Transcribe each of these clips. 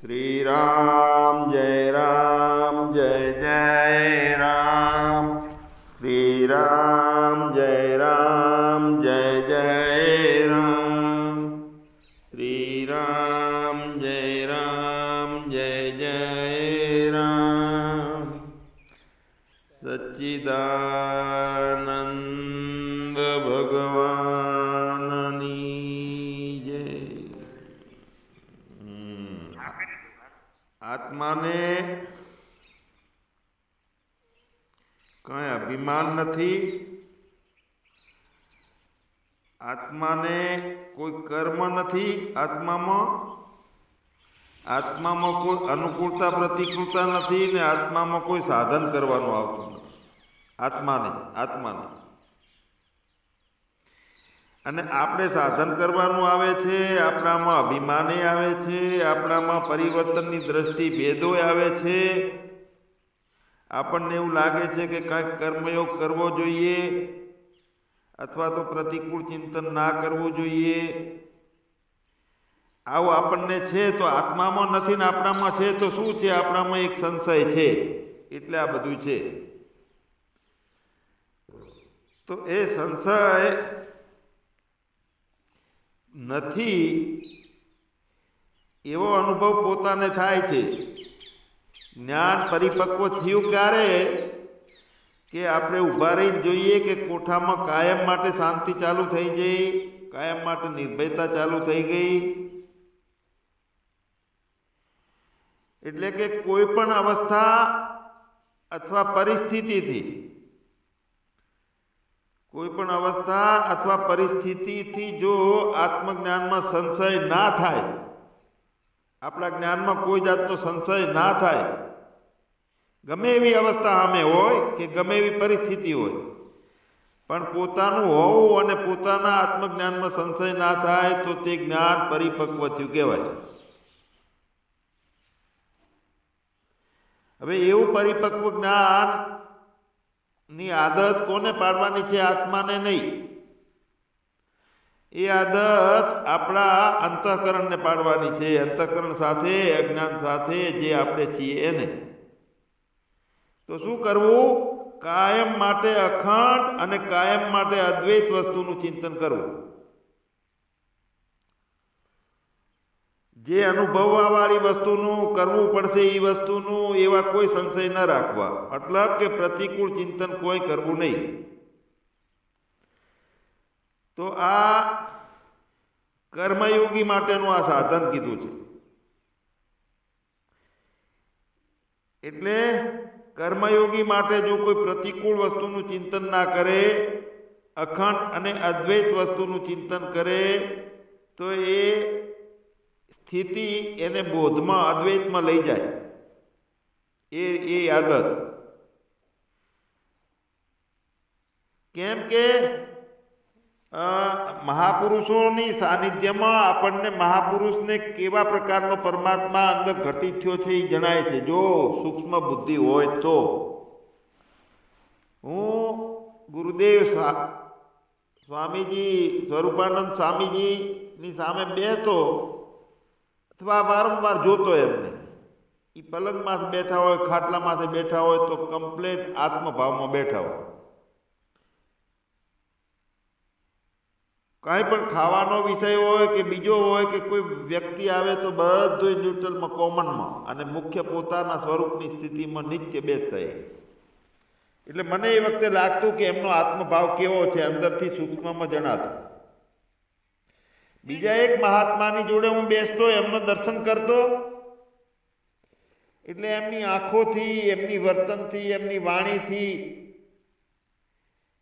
श्री राम जय जय राम। श्री राम जय जय राम। श्री राम जय जय राम। सच्चिदानंद भगवाननी जय। આત્માને કઈ અભિમાન નથી, આત્માને કોઈ કર્મ નથી, આત્મામાં કોઈ અનુકૂળતા પ્રતિકૂળતા નથી ને આત્મામાં કોઈ સાધન કરવાનું આવતું નથી આત્માને અને આપણે સાધન કરવાનું આવે છે, આપણામાં અભિમાને આવે છે, આપણામાં પરિવર્તનની દ્રષ્ટિ ભેદોય આવે છે। આપણને એવું લાગે છે કે કંઈક કર્મયોગ કરવો જોઈએ અથવા તો પ્રતિકૂળ ચિંતન ના કરવું જોઈએ, આવું આપણને છે। તો આત્મામાં નથી ને આપણામાં છે તો શું છે? આપણામાં એક સંશય છે, એટલે આ બધું છે। તો એ સંશય નથી એવો અનુભવ પોતાને થાય છે। જ્ઞાન પરિપક્વ થયું ક્યારે કે આપણે ઊભા રહીને જોઈએ કે કોઠામાં કાયમ માટે શાંતિ ચાલુ થઈ ગઈ, કાયમ માટે નિર્ભયતા ચાલુ થઈ ગઈ। એટલે કે કોઈ પણ અવસ્થા અથવા પરિસ્થિતિથી જો આત્મજ્ઞાનમાં સંશય ના થાય, આપણા જ્ઞાનમાં કોઈ જાતનો સંશય ના થાય, ગમે એવી અવસ્થા સામે હોય કે ગમે એવી પરિસ્થિતિ હોય, પણ પોતાનું હોવું અને પોતાના આત્મજ્ઞાનમાં સંશય ના થાય તો તે જ્ઞાન પરિપક્વ થયું કહેવાય। હવે એવું પરિપક્વ જ્ઞાન ની આદત કોને પાડવાની છે? આત્માને નહીં, એ આદત આપણા અંતઃકરણને પાડવાની છે। અંતઃકરણ સાથે અજ્ઞાન સાથે જે આપણે છીએ એને। તો શું કરવું? કાયમ માટે અખંડ અને કાયમ માટે અદ્વૈત વસ્તુનું ચિંતન કરવું। જે અનુભવવાવાળી વસ્તુનું કરવું પડશે એ વસ્તુનું એવા કોઈ સંશય ન રાખવા, મતલબ કે પ્રતિકૂળ ચિંતન કોઈ કરવું નહીં। તો આ કર્મયોગી માટેનું આ સાધન કીધું છે। એટલે કર્મયોગી માટે જો કોઈ પ્રતિકૂળ વસ્તુનું ચિંતન ના કરે, અખંડ અને અદ્વૈત વસ્તુનું ચિંતન કરે, તો એ સ્થિતિ એને બોધમાં અદ્વૈતમાં લઈ જાય। એ આદત કેમ કે મહાપુરુષોની સાનિધ્યમાં આપણને મહાપુરુષને કેવા પ્રકારનો પરમાત્મા અંદર ઘટિત થયો છે એ જણાય છે, જો સૂક્ષ્મ બુદ્ધિ હોય તો। હું ગુરુદેવ સ્વામીજી સ્વરૂપાનંદ સ્વામીજીની સામે બેઠો અથવા વારંવાર જોતો એમને, એ પલંગમાંથી બેઠા હોય, ખાટલામાંથી બેઠા હોય તો કમ્પ્લેટ આત્મભાવમાં બેઠા હોય। કાંઈ પણ ખાવાનો વિષય હોય કે બીજો હોય કે કોઈ વ્યક્તિ આવે તો બધું ન્યુટ્રલમાં, કોમનમાં અને મુખ્ય પોતાના સ્વરૂપની સ્થિતિમાં નિત્ય બેસતા। એટલે મને એ વખતે લાગતું કે એમનો આત્મભાવ કેવો છે, અંદરથી સૂક્ષ્મમાં જણાતો। બીજા એક મહાત્માની જોડે હું બેસતો, એમનો દર્શન કરતો, એટલે એમની આંખોથી, એમની વર્તનથી, એમની વાણીથી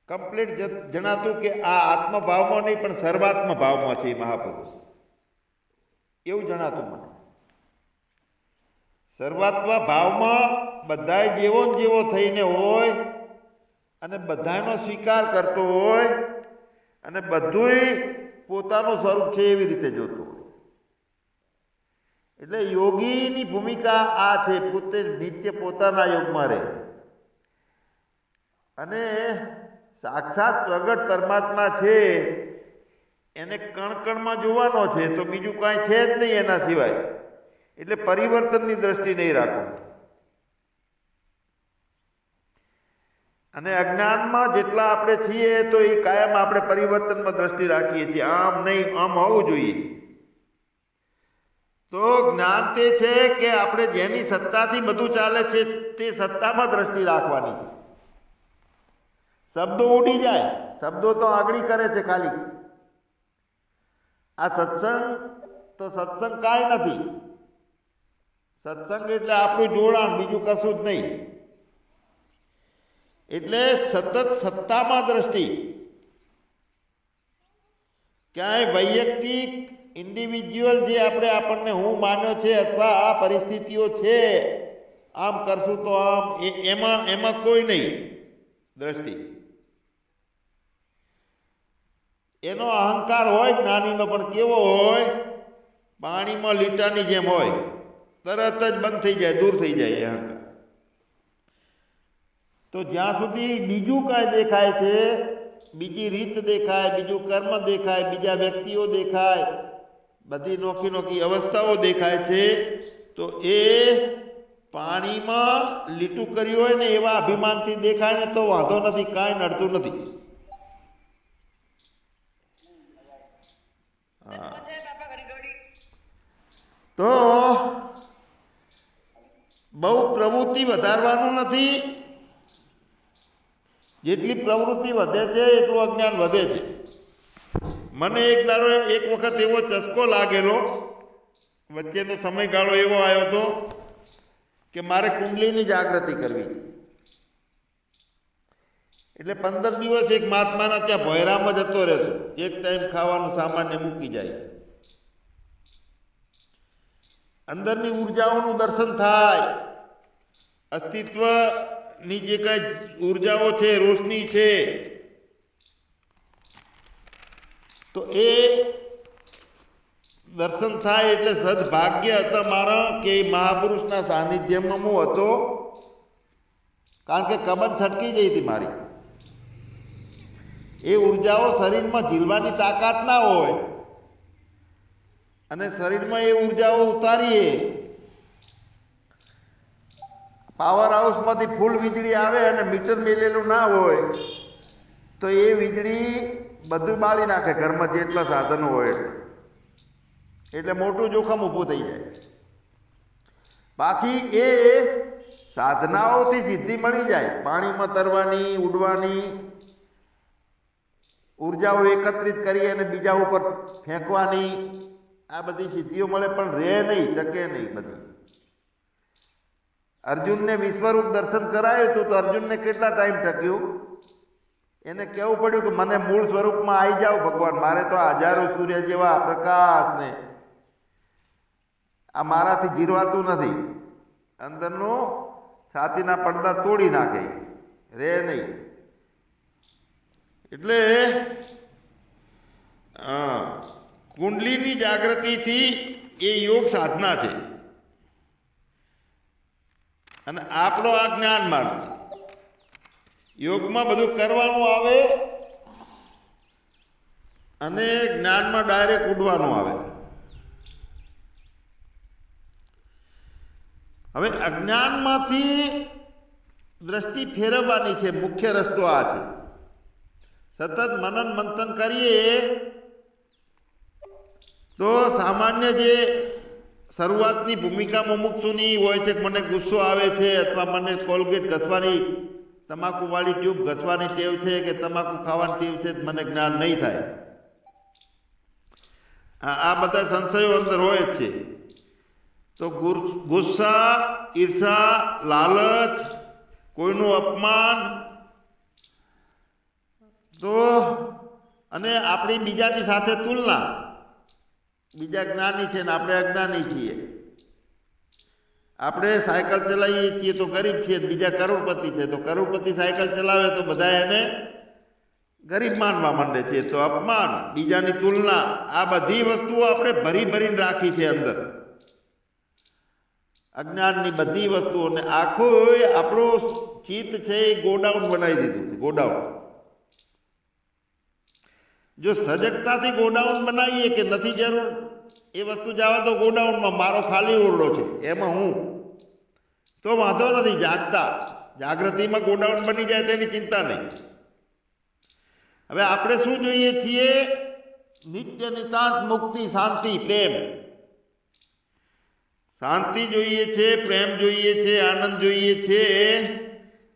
કમ્પ્લીટ જણાતું કે આ આત્મભાવમાં નહીં પણ સર્વાત્મ ભાવમાં છે મહાપુરુષ, એવું જણાતું મને। સર્વાત્મ ભાવમાં બધાય જેવો ને જેવો થઈને હોય અને બધાનો સ્વીકાર કરતો હોય અને બધુંય પોતાનું સ્વરૂપ છે એવી રીતે જોતો હોય। એટલે યોગીની ભૂમિકા આ છે, પોતે નિત્ય પોતાના યોગમાં રહે અને સાક્ષાત પ્રગટ પરમાત્મા છે એને કણ કણમાં જોવાનો છે, તો બીજું કાંઈ છે જ નહીં એના સિવાય। એટલે પરિવર્તનની દ્રષ્ટિ નહીં રાખો. અને અજ્ઞાનમાં જેટલા આપણે છીએ તો એ કાયમ આપણે પરિવર્તનમાં દ્રષ્ટિ રાખીએ છીએ, આમ નહીં આમ હોવું જોઈએ. તો જ્ઞાન તે છે કે આપણે જેની સત્તાથી બધું ચાલે છે તે સત્તામાં દ્રષ્ટિ રાખવાની. શબ્દો ઉડી જાય, શબ્દો તો આગળી કરે છે ખાલી. આ સત્સંગ તો સત્સંગ કાંઈ નથી. સત્સંગ એટલે આપણું જોડાણ, બીજું કશું જ નહીં. એટલે સતત સત્તામાં દ્રષ્ટિ. ક્યાંય વૈયક્તિક ઇન્ડિવિજ્યુઅલ જે આપણને હું માન્યો છે અથવા આ પરિસ્થિતિઓ છે, આમ કરશું તો આમ, એમાં કોઈ નહીં દ્રષ્ટિ. એનો અહંકાર હોય જ્ઞાનીનો, પણ કેવો હોય? પાણીમાં લીટાની જેમ હોય, તરત જ બંધ થઈ જાય, દૂર થઈ જાય એ અહંકાર. તો જ્યાં સુધી બીજું કાંઈ દેખાય છે, બીજી રીત દેખાય, બીજું કર્મ દેખાય, બીજા વ્યક્તિઓ દેખાય, બધી નોખી નોખી અવસ્થાઓ દેખાય છે, તો એ પાણીમાં લીટું કર્યું હોય ને એવા અભિમાનથી દેખાય ને તો વાંધો નથી, કાંઈ નડતું નથી. તો બહુ પ્રવૃત્તિ વધારવાનું નથી. જેટલી પ્રવૃત્તિ વધે છે એટલું અજ્ઞાન વધે છે. મને એક વખત એવો ચસ્કો લાગેલો, વચ્ચેનો સમયગાળો એવો આવ્યો હતો કે મારે કુંડલીની જાગૃતિ કરવી. એટલે 15 દિવસ એક મહાત્માના ત્યાં ભોયરામાં જતો રહેતો. એક ટાઈમ ખાવાનું સામાન્ય મૂકી જાય, અંદરની ઉર્જાઓનું દર્શન થાય, અસ્તિત્વની જે કાંઈ ઉર્જાઓ છે, રોશની છે, તો એ દર્શન થાય. એટલે સદભાગ્ય હતા મારા કે મહાપુરુષના સાનિધ્યમાં હું હતો, કારણ કે કબન છટકી જઈ હતી મારી. એ ઉર્જાઓ શરીરમાં ઝીલવાની તાકાત ના હોય, અને શરીરમાં એ ઉર્જાઓ ઉતારીએ, પાવર હાઉસમાંથી ફૂલ વીજળી આવે અને મીટર મેલેલું ના હોય તો એ વીજળી બધું બાળી નાખે, ઘરમાં જેટલા સાધનો હોય એટલે મોટું જોખમ ઊભું થઈ જાય. પાછી એ સાધનાઓથી સિદ્ધિ મળી જાય, પાણીમાં તરવાની, ઉડવાની, ઉર્જાઓ એકત્રિત કરી અને બીજા ઉપર ફેંકવાની, આ બધી સિદ્ધિઓ મળે, પણ રહે નહીં, ટકે નહીં બધી. અર્જુનને વિશ્વરૂપ દર્શન કરાયું હતું તો અર્જુનને કેટલા ટાઈમ ટક્યું? એને કહેવું પડ્યું કે મને મૂળ સ્વરૂપમાં આવી જાઓ ભગવાન, મારે તો હજારો સૂર્ય જેવા પ્રકાશને આ મારાથી જીરવાતું નથી. અંદરનું છાતીના પડદા તોડી નાખે, રહે નહીં. એટલે કુંડલીની જાગૃતિથી એ યોગ સાધના છે, અને આપણો આ જ્ઞાન માર્ગ છે. યોગમાં બધું કરવાનું આવે અને જ્ઞાનમાં ડાયરેક્ટ ઉડવાનું આવે. હવે અજ્ઞાનમાંથી દ્રષ્ટિ ફેરવવાની છે, મુખ્ય રસ્તો આ છે. સતત મનન મંથન કરીએ તો સામાન્ય જે શરૂઆતની ભૂમિકા મુમુક્ષુની હોય છે, મને ગુસ્સો આવે છે અથવા મને કોલગેટ ઘસવાની, તમાકુવાળી ટ્યુબ ઘસવાની ટેવ છે કે તમાકુ ખાવાની ટેવ છે, મને જ્ઞાન નહીં થાય. આ બધા સંશયો અંદર હોય જ છે. તો ગુસ્સા, ઈર્ષા, લાલચ, કોઈનું અપમાન, તો અને આપણી બીજાની સાથે તુલના, બીજા જ્ઞાની છે ને આપણે અજ્ઞાની છીએ. આપણે સાયકલ ચલાવીએ છીએ તો ગરીબ છીએ, બીજા કરોડપતિ છે, તો કરોડપતિ સાયકલ ચલાવે તો બધા એને ગરીબ માનવા માંડે છે. તો અપમાન, બીજાની તુલના, આ બધી વસ્તુઓ આપણે ભરી ભરીને રાખી છે અંદર, અજ્ઞાનની બધી વસ્તુઓને. આખું આપણું ચિત્ત છે એ ગોડાઉન બનાવી દીધું છે, ગોડાઉન. જો સજગતાથી ગોડાઉન બનાવીએ કે નથી જરૂર, એ વસ્તુ જવા દો ગોડાઉનમાં, મારો ખાલી ઓરડો છે એમાં હું, તો વાંધો નથી. જાગૃતિમાં ગોડાઉન બની જાય તેની ચિંતા નહીં. હવે આપણે શું જોઈએ છીએ? નિત્ય નિતાંત મુક્તિ, શાંતિ, પ્રેમ. શાંતિ જોઈએ છે, પ્રેમ જોઈએ છે, આનંદ જોઈએ છે.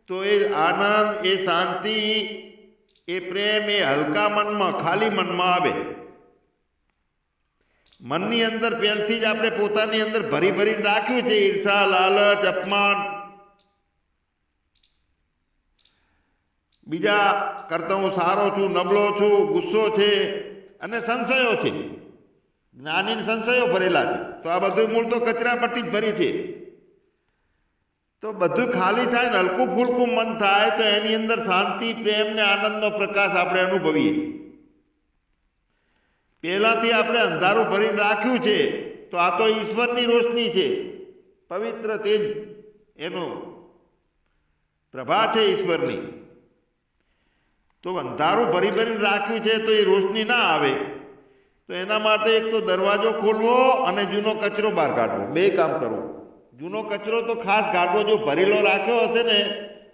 તો એ આનંદ, એ શાંતિ, એ પ્રેમ, એ હલકા મનમાં, ખાલી મનમાં આવે. મનની અંદર પહેલથી જ આપણે પોતાની અંદર ભરી ભરીને રાખ્યું છે ઈર્ષા, લાલચ, અપમાન, બીજા કરતા હું સારો છું, નબળો છું, ગુસ્સો છે અને સંશયો છે. જ્ઞાની સંશયો ભરેલા છે. તો આ બધું મૂળ તો કચરા પટ્ટી જ ભરી છે. તો બધું ખાલી થાય ને હલકું ફૂલકું મન થાય તો એની અંદર શાંતિ, પ્રેમ ને આનંદનો પ્રકાશ આપણે અનુભવીએ. પહેલાથી આપણે અંધારું ભરીને રાખ્યું છે, તો આ તો ઈશ્વરની રોશની છે, પવિત્ર તેજ, એનું પ્રભા છે ઈશ્વરની. તો અંધારું ભરી ભરીને રાખ્યું છે તો એ રોશની ના આવે, તો એના માટે એક તો દરવાજો ખોલવો અને જૂનો કચરો બહાર કાઢવો, બે કામ કરવું. જૂનો કચરો તો ખાસ કાઢવો. જો ભરેલો રાખ્યો હશે ને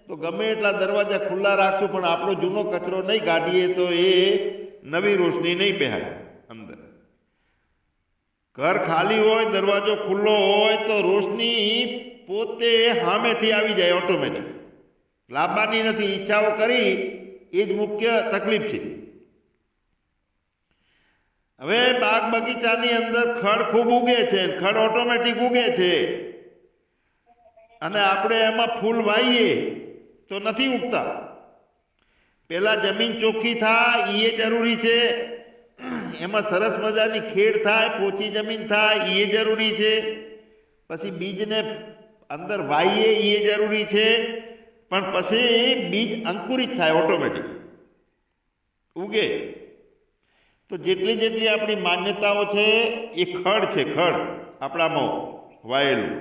તો ગમે એટલા દરવાજા ખુલ્લા રાખશું પણ આપણો જૂનો કચરો નહીં કાઢીએ તો એ નવી રોશની નહીં પહેરાય અંદર. ઘર ખાલી હોય, દરવાજો ખુલ્લો હોય તો રોશની પોતે સામેથી આવી જાય ઓટોમેટિક. લાવવાની નથી, ઈચ્છાઓ કરી, એ જ મુખ્ય તકલીફ છે. હવે બાગ બગીચાની અંદર ખડ ખૂબ ઉગે છે, ખડ ઓટોમેટિક ઉગે છે, અને આપણે એમાં ફૂલ વાવીએ તો નથી ઉગતા. પહેલાં જમીન ચોખ્ખી થાય એ જરૂરી છે, એમાં સરસ મજાની ખેડ થાય, પોચી જમીન થાય એ જરૂરી છે, પછી બીજને અંદર વાવીએ એ જરૂરી છે, પણ પછી બીજ અંકુરિત થાય, ઓટોમેટિક ઉગે. તો જેટલી જેટલી આપણી માન્યતાઓ છે એ ખડ છે, ખડ આપણામાં વાયેલું.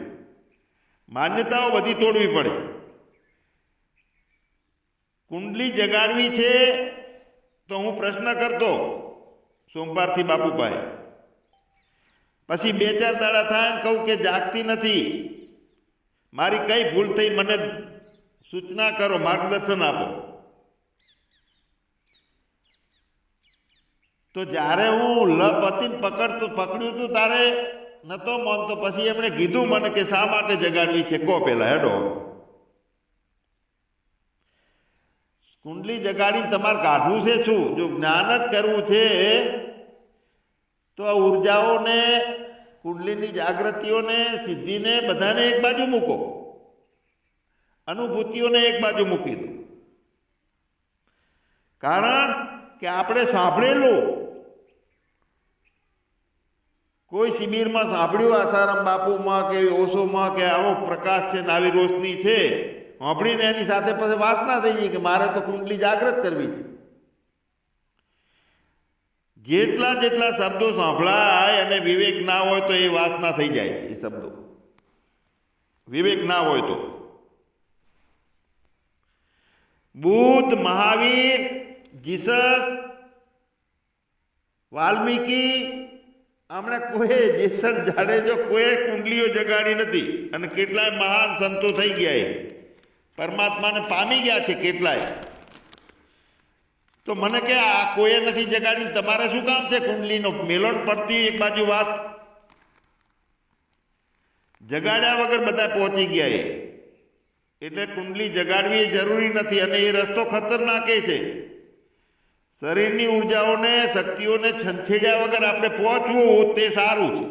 માન્યતાઓ બધી તોડવી પડે. કુંડલી જગાડવી છે તો હું પ્રશ્ન કરતો સોમવારથી બાપુભાઈ, પછી 2-4 દાડા થાય ને કહું કે જાગતી નથી, મારી કઈ ભૂલ થઈ, મને સૂચના કરો, માર્ગદર્શન આપો. તો જ્યારે હું લપતિને પકડ્યું હતું તારે નતો માનતો. પછી એમણે કીધું મને કે શા માટે જગાડવી છે, કહો પેલા હેડો. કુંડલી જગાડીને તમારે કાઢવું છે શું? જો જ્ઞાન જ કરવું છે તો આ ઉર્જાઓને, કુંડલીની જાગૃતિઓને, સિદ્ધિને બધાને એક બાજુ મૂકો, અનુભૂતિઓને એક બાજુ મૂકી દો. કારણ કે આપણે સાંભળેલું, કોઈ શિબિરમાં સાંભળ્યું આસારામ બાપુમાં કે ઓશોમાં કે આવો પ્રકાશ છે ને આવી રોશની છે, સાંભળીને એની સાથે પછી વાસના થઈ ગઈ કે મારે તો કુંડલી જાગૃત કરવી છે. જેટલા જેટલા શબ્દો સાંભળાય અને વિવેક ના હોય તો એ વાસના થઈ જાય છે. એ શબ્દો વિવેક ના હોય તો બુદ્ધ, મહાવીર, જીસસ, વાલ્મીકી, હમણે કોઈ જેસલ જાડેજો કોઈ કુંડલીઓ જગાડી નથી. અને કેટલાય મહાન સંતો થઈ ગયા, એ પરમાત્માને પામી ગયા છે કેટલાય. તો મને કે આ કોઈએ નથી જગાડી, તમારે શું કામ છે કુંડલીનો મેલોન પડતી એક બાજુ વાત? જગાડ્યા વગર બધા પહોંચી ગયા એ. એટલે કુંડલી જગાડવી એ જરૂરી નથી, અને એ રસ્તો ખતરનાક છે. શરીરની ઉર્જાઓને, શક્તિઓને છંછેડ્યા વગર આપણે પહોંચવું તે સારું છે.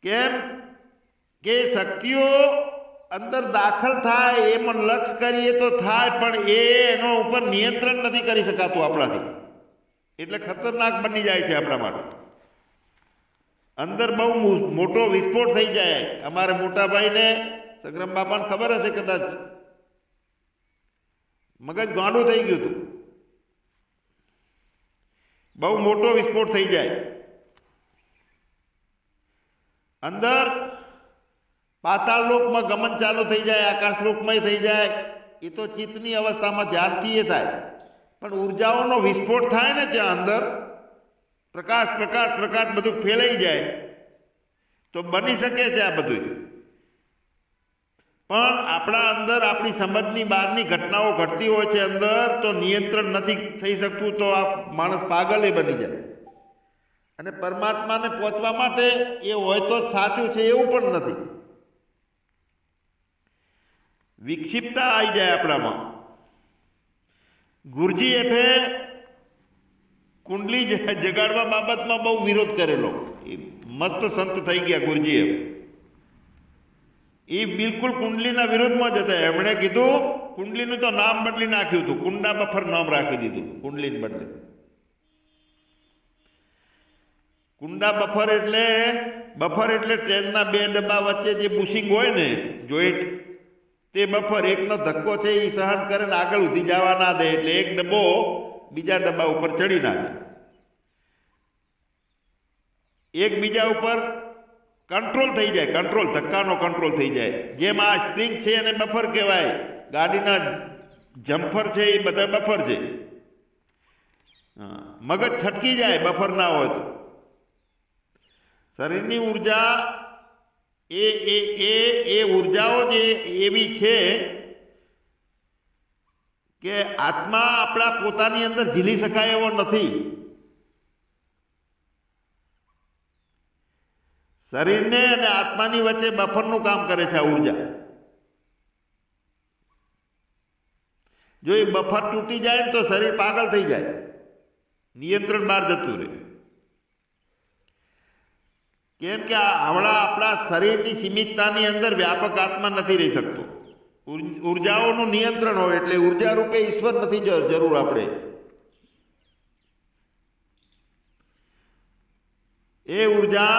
કેમ કે શક્તિઓ અંદર દાખલ થાય, એમાં લક્ષ કરીએ તો થાય, પણ એનો ઉપર નિયંત્રણ નથી કરી શકાતું આપણાથી. એટલે ખતરનાક બની જાય છે આપણા માટે. અંદર બહુ મોટો વિસ્ફોટ થઈ જાય. અમારે મોટાભાઈને સગ્રમ બાપાને ખબર હશે, કદાચ મગજ ગાંડું થઈ ગયું હતું. બહુ મોટો વિસ્ફોટ થઈ જાય. અંદર પાતાળ લોકમાં ગમન ચાલુ થઈ જાય, આકાશ લોકમાં થઈ જાય. એ તો ચિત્તની અવસ્થામાં ધ્યાનથી એ થાય. પણ ઉર્જાઓનો વિસ્ફોટ થાય ને ત્યાં અંદર પ્રકાશ પ્રકાશ પ્રકાશ બધું ફેલાઈ જાય તો બની શકે છે આ બધું. પણ આપણા અંદર આપણી સમજની બહારની ઘટનાઓ ઘટતી હોય છે અંદર, તો નિયંત્રણ નથી થઈ શકતું, તો આ માણસ પાગલે બની જાય. અને પરમાત્માને પહોંચવા માટે એ હોય તો જ સાચું છે એવું પણ નથી. વિક્ષિપ્તતા આવી જાય આપણામાં. ગુરજી એફે કુંડલી જગાડવા બાબતમાં બહુ વિરોધ કરેલો. એ મસ્ત સંત થઈ ગયા ગુરજી એફ. એ બિલકુલ કુંડલીના વિરોધમાં જ હતા. એમણે કીધું કુંડલીનું તો નામ બદલી નાખ્યું હતું, કુંડા બફર નામ રાખી દીધું કુંડલીને બદલે. કુંડા બફર એટલે ટ્રેનના બે ડબ્બા વચ્ચે જે બુશિંગ હોય ને જોઈન્ટ, તે બફર. એકનો ધક્કો છે એ સહન કરે ને આગળ ઉધી જવા ના દે, એટલે એક ડબ્બો બીજા ડબ્બા ઉપર ચડી ના દે. એક બીજા ઉપર કંટ્રોલ થઈ જાય, કંટ્રોલ ધક્કાનો કંટ્રોલ થઈ જાય. જેમ આ સ્પ્રિંગ છે એને બફર કહેવાય, ગાડીના જમ્પર છે એ બધા બફર છે. મગજ છટકી જાય બફર ના હોય તો. શરીરની ઉર્જા એ ઉર્જાઓ જે એવી છે કે આત્મા આપણા પોતાની અંદર ઝીલી શકાય એવો નથી. શરીરને અને આત્માની વચ્ચે બફરનું કામ કરે છે આ ઉર્જા. જો એ બફર તૂટી જાય ને તો શરીર પાગલ થઈ જાય, નિયંત્રણ બહાર જતું રહે. કેમ કે આપણા શરીરની સીમિતતાની અંદર વ્યાપક આત્મા નથી રહી શકતો. ઉર્જાઓનું નિયંત્રણ હોય એટલે ઉર્જા રૂપે ઈશ્વર નથી જરૂર. આપણે એ ઉર્જા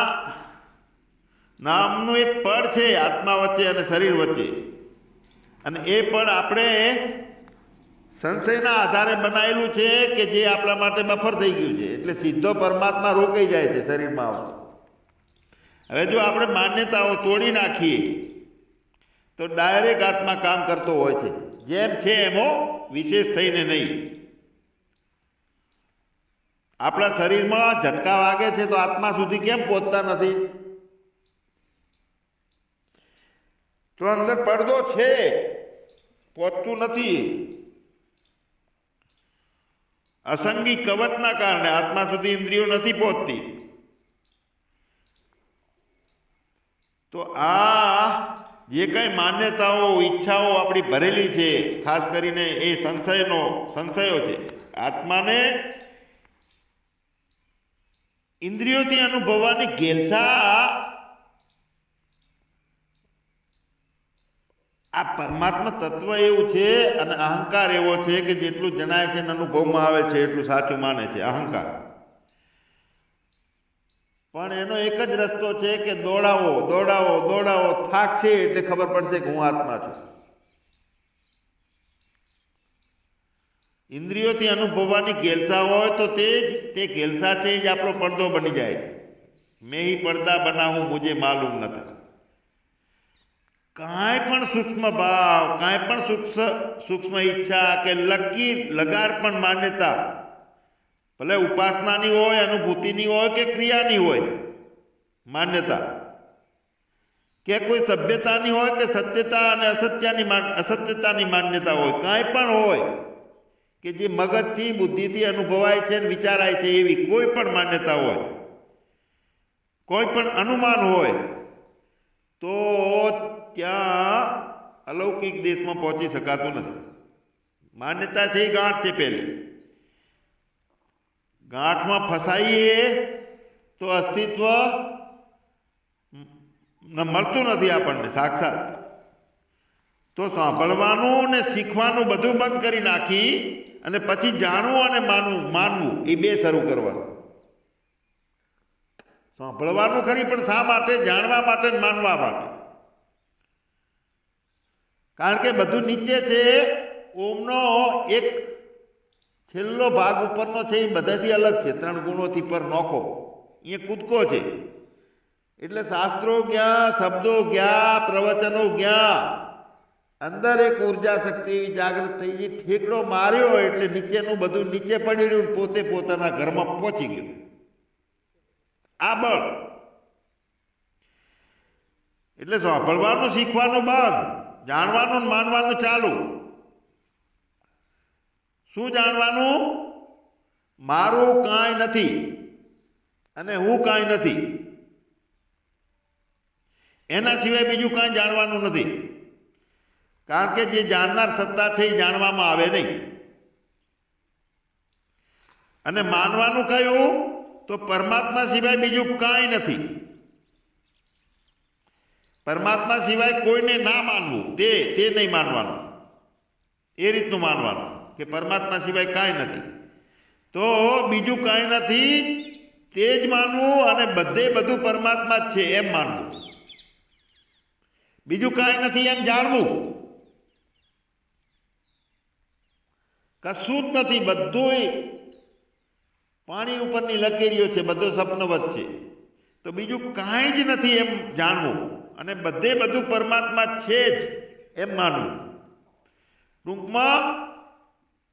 નામનું એક પળ છે આત્મા વચ્ચે અને શરીર વચ્ચે, અને એ પળ આપણે સંશયના આધારે બનાવેલું છે કે જે આપણા માટે બફર થઈ ગયું છે. એટલે સીધો પરમાત્મા રોકાઈ જાય છે શરીરમાં આવતો. હવે જો આપણે માન્યતાઓ તોડી નાખીએ તો ડાયરેક્ટ આત્મા કામ કરતો હોય છે, જેમ છે એમો વિશેષ થઈને નહીં. આપણા શરીરમાં ઝટકા વાગે છે તો આત્મા સુધી કેમ પહોંચતા નથી? તો અંદર પડદો છે, પહોંચતું નથી. અસંગી કવચના કારણે આત્મા સુધી ઇન્દ્રિયો નથી પહોંચતી. તો આ જે કઈ માન્યતાઓ ઈચ્છાઓ આપણી ભરેલી છે, ખાસ કરીને એ સંશયો છે, આત્માને ઇન્દ્રિયોથી અનુભવવાની ઘેલસા આ પરમાત્મા તત્વ એવું છે અને અહંકાર એવો છે કે જેટલું જણાય છે અને અનુભવમાં આવે છે એટલું સાચું માને છે અહંકાર. પણ એનો એક જ રસ્તો છે કે દોડાવો દોડાવો દોડાવો, થાકશે એટલે ખબર પડશે કે હું આત્મા છું. ઇન્દ્રિયોથી અનુભવવાની ઘેલસા હોય તો તે ઘેલસા છે જ આપણો પડદો બની જાય છે. મેં હી પડદા બનાવું મુજે માલુમ નથી. કાંઈ પણ સૂક્ષ્મ ભાવ, કાંઈ પણ સૂક્ષ્મ ઈચ્છા કે લગાર પણ માન્યતા, ભલે ઉપાસનાની હોય, અનુભૂતિની હોય કે ક્રિયાની હોય માન્યતા, કે કોઈ સભ્યતાની હોય કે સત્યતા અને અસત્યતાની માન્યતા હોય, કાંઈ પણ હોય કે જે મગજથી બુદ્ધિથી અનુભવાય છે અને વિચારાય છે, એવી કોઈ પણ માન્યતા હોય, કોઈ પણ અનુમાન હોય, તો ત્યાં અલૌકિક દેશમાં પહોંચી શકાતું નથી. માન્યતા છે એ ગાંઠ છે. પહેલી ગાંઠમાં ફસાઈએ તો અસ્તિત્વ મળતું નથી આપણને સાક્ષાત. તો સાંભળવાનું ને શીખવાનું બધું બંધ કરી નાખી અને પછી જાણવું અને માનવું એ બે શરૂ કરવાનું. સાંભળવાનું ખરી, પણ શા માટે? જાણવા માટે ને માનવા માટે. કારણ કે બધું નીચે છે. ઓમનો એક છેલ્લો ભાગ ઉપરનો છે એ બધાથી અલગ છે. 3 ગુણોથી પર નોખો એ કૂદકો છે. એટલે શાસ્ત્રો ગયા, શબ્દો ગયા, પ્રવચનો ગયા, અંદર એક ઉર્જા શક્તિ એવી જાગૃત થઈ ગઈ, ઠેકડો માર્યો એટલે નીચેનું બધું નીચે પડી રહ્યું, પોતે પોતાના ઘરમાં પહોંચી ગયું. આ બળ. એટલે સાંભળવાનું શીખવાનું બંધ, જાણવાનું માનવાનું ચાલુ. શું જાણવાનું? મારું કાંઈ નથી અને હું કાંઈ નથી, એના સિવાય બીજું કાંઈ જાણવાનું નથી. કારણ કે જે જાણનાર સત્તા છે એ જાણવામાં આવે નહીં. અને માનવાનું કયું? તો પરમાત્મા સિવાય બીજું કાંઈ નથી. પરમાત્મા સિવાય કોઈને ના માનવું, તે નહીં માનવાનું. એ રીતનું માનવાનું કે પરમાત્મા સિવાય કાંઈ નથી, તો બીજું કાંઈ નથી તે જ માનવું, અને બધે બધું પરમાત્મા જ છે એમ માનવું. બીજું કાંઈ નથી એમ જાણવું. કશું જ નથી, બધું પાણી ઉપરની લકેરીઓ છે, બધો સપનવત છે. તો બીજું કાંઈ જ નથી એમ જાણવું, અને બધે બધું પરમાત્મા છે જ એમ માનવું. ટૂંકમાં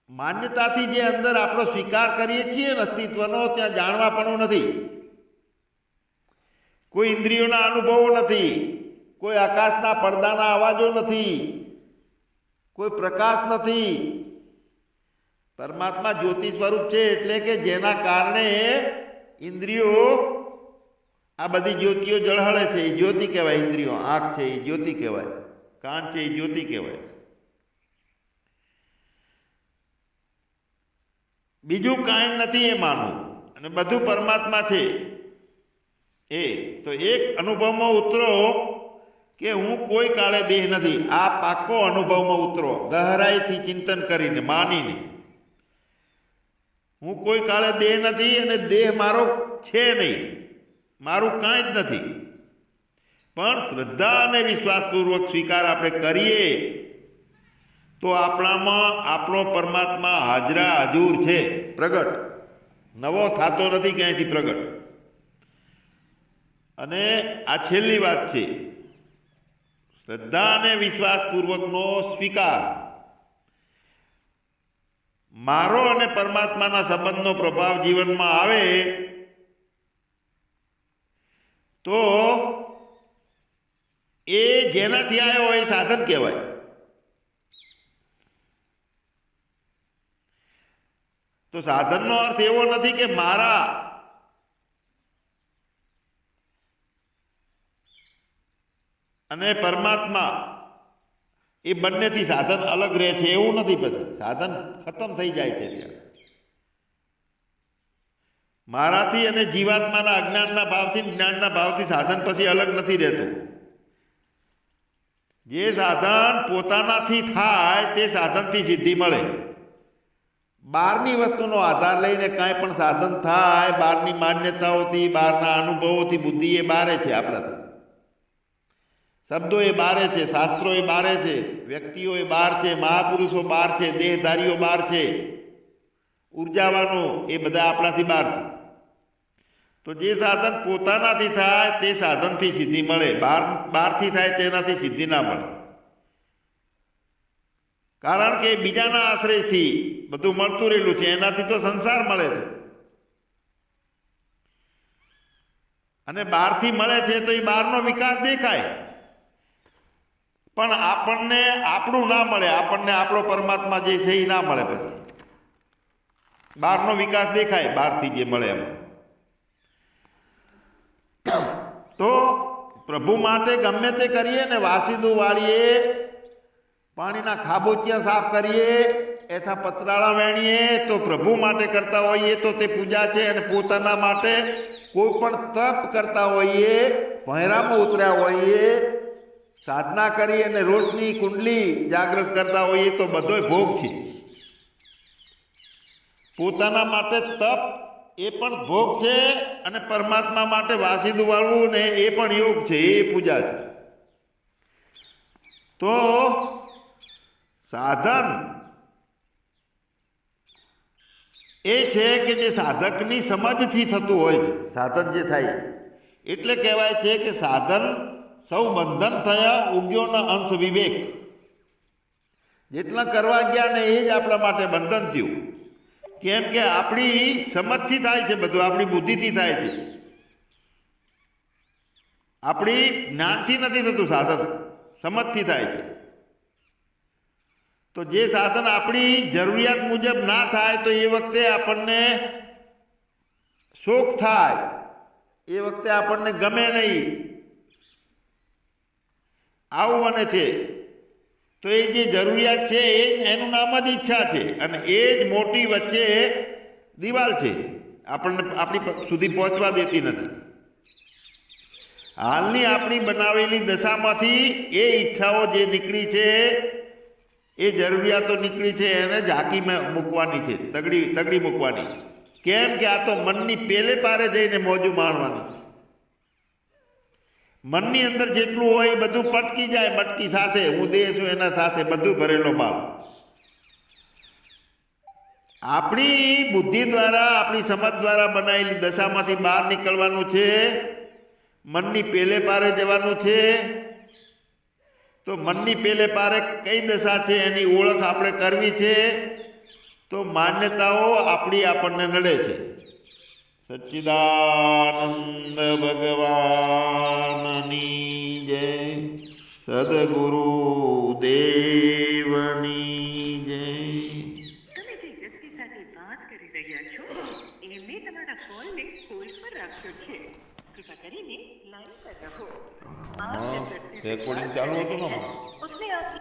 માન્યતાથી જે અંદર આપણો સ્વીકાર કરીએ છીએ ને અસ્તિત્વનો, ત્યાં જાણવાપણું નથી. કોઈ ઇન્દ્રિયોના અનુભવો નથી, કોઈ આકાશના પડદાના અવાજો નથી, કોઈ પ્રકાશ નથી. પરમાત્મા જ્યોતિ સ્વરૂપ છે, એટલે કે જેના કારણે ઇન્દ્રિયો આ બધી જ્યોતિઓ ઝળહળે છે, એ જ્યોતિ કહેવાય. ઇન્દ્રિયો, આંખ છે એ જ્યોતિ કહેવાય, કાન છે એ જ્યોતિ કહેવાય. બીજું કાંઈ નથી એ માનવું, અને બધું પરમાત્મા છે એ. તો એક અનુભવમાં ઉતરો કે હું કોઈ કાળે દેહ નથી. આ પાકો અનુભવમાં ઉતરો, ગહરાઈથી ચિંતન કરીને, માનીને. હું કોઈ કાળે દેહ નથી, અને દેહ મારો છે નહીં, મારું કાંઈ જ નથી. પણ શ્રદ્ધા અને વિશ્વાસપૂર્વક સ્વીકાર આપણે કરીએ તો આપણામાં આપણો પરમાત્મા હાજરા હજૂર છે, પ્રગટ. નવો થતો નથી ક્યાંયથી પ્રગટ. અને આ છેલ્લી વાત છે, શ્રદ્ધા અને વિશ્વાસપૂર્વકનો સ્વીકાર. મારો અને પરમાત્માના સંબંધનો પ્રભાવ જીવનમાં આવે તો એ જેનાથી આવ્યો હોય એ સાધન કહેવાય. તો સાધનનો અર્થ એવો નથી કે મારા અને પરમાત્મા એ બંનેથી સાધન અલગ રહે છે એવું નથી. પછી સાધન ખતમ થઈ જાય છે ત્યાં. મારાથી અને જીવાત્માના અજ્ઞાનના ભાવથી, જ્ઞાનના ભાવથી સાધન પછી અલગ નથી રહેતું. જે સાધન પોતાનાથી થાય તે સાધનથી સિદ્ધિ મળે. બહારની વસ્તુનો આધાર લઈને કાંઈ પણ સાધન થાય, બહારની માન્યતાઓથી, બહારના અનુભવોથી બુદ્ધિ એ બારે છે આપણાથી. શબ્દો એ બારે છે, શાસ્ત્રો એ બારે છે, વ્યક્તિઓ એ બહાર છે, મહાપુરુષો બહાર છે, દેહધારીઓ બહાર છે, ઉર્જાવાનો એ બધા આપણાથી બહાર છે. તો જે સાધન પોતાનાથી થાય તે સાધનથી સિદ્ધિ મળે, બહારથી થાય તેનાથી સિદ્ધિ ના મળે. કારણ કે બીજાના આશ્રયથી બધું મળતું રહેલું છે, એનાથી તો સંસાર મળે છે. અને બહારથી મળે છે તો એ બહારનો વિકાસ દેખાય, પણ આપણને આપણું ના મળે, આપણને આપણો પરમાત્મા જે છે એ ના મળે. પછી બહારનો વિકાસ દેખાય, બહારથી જે મળે એમ. તો પ્રભુ માટે ગમે તે કરીએ ને, વાસીદું વાળીએ, પાણીના ખાબોચિયા સાફ કરીએ, એઠા પતરાળા વેણીએ, તો પ્રભુ માટે કરતા હોઈએ તો તે પૂજા છે. અને પોતાના માટે કોઈ પણ તપ કરતા હોઈએ, ભોંયરામાં ઉતર્યા હોઈએ, સાધના કરી અને રોજની કુંડલી જાગૃત કરતા હોઈએ તો બધોય ભોગ છે. પોતાના માટે તપ એ પણ ભોગ છે, અને પરમાત્મા માટે વાસીદું વાળવું ને એ પણ યોગ છે, એ પૂજા છે. તો સાધન એ છે કે જે સાધકની સમજથી થતું હોય છે. સાધન જે થાય એટલે કહેવાય છે કે સાધન સૌ બંધન થયા ઉગ્યોના અંશ વિવેક. જેટલા કરવા ગયા ને એ જ આપણા માટે બંધન થયું. કેમ કે આપણી સમજથી થાય છે બધું, આપણી બુદ્ધિથી થાય છે, આપણી જ્ઞાનથી નથી થતું સાધન, સમજથી થાય છે. તો જે સાધન આપણી જરૂરિયાત મુજબ ના થાય તો એ વખતે આપણને શોક થાય, એ વખતે આપણને ગમે નહીં, આવું બને છે. તો એ જે જરૂરિયાત છે એ એનું નામ જ ઈચ્છા છે, અને એ જ મોટી વચ્ચે દિવાલ છે, આપણને આપણી સુધી પહોંચવા દેતી નથી. હાલની આપણી બનાવેલી દશામાંથી એ ઈચ્છાઓ જે નીકળી છે, એ જરૂરિયાતો નીકળી છે, એને ઝાંકી મૂકવાની છે, તગડી મૂકવાની. કેમ કે આ તો મનની પેલે પારે જઈને મોજું માણવાની. મનની અંદર જેટલું હોય એ બધું પટકી જાય, મટકી સાથે, હું દેહ છું એના સાથે બધું ભરેલો માલ. આપણી બુદ્ધિ દ્વારા, આપણી સમજ દ્વારા બનાવેલી દશામાંથી બહાર નીકળવાનું છે, મનની પેલે પારે જવાનું છે. તો મનની પેલે પારે કઈ દશા છે એની ઓળખ આપણે કરવી છે. તો માન્યતાઓ આપણી આપણને નડે છે. સચ્ચિદાનંદ ભગવાનની જય, સદગુરુ દેવની જય. તમે જે વ્યક્તિ સાથે વાત કરી રહ્યા છો એમને તમારા કોલને હોલ્ડ પર રાખ્યો છે. કૃપા કરીને લાઈન પર રહો. રેકોર્ડિંગ ચાલુ હતું ને. उसने आपकी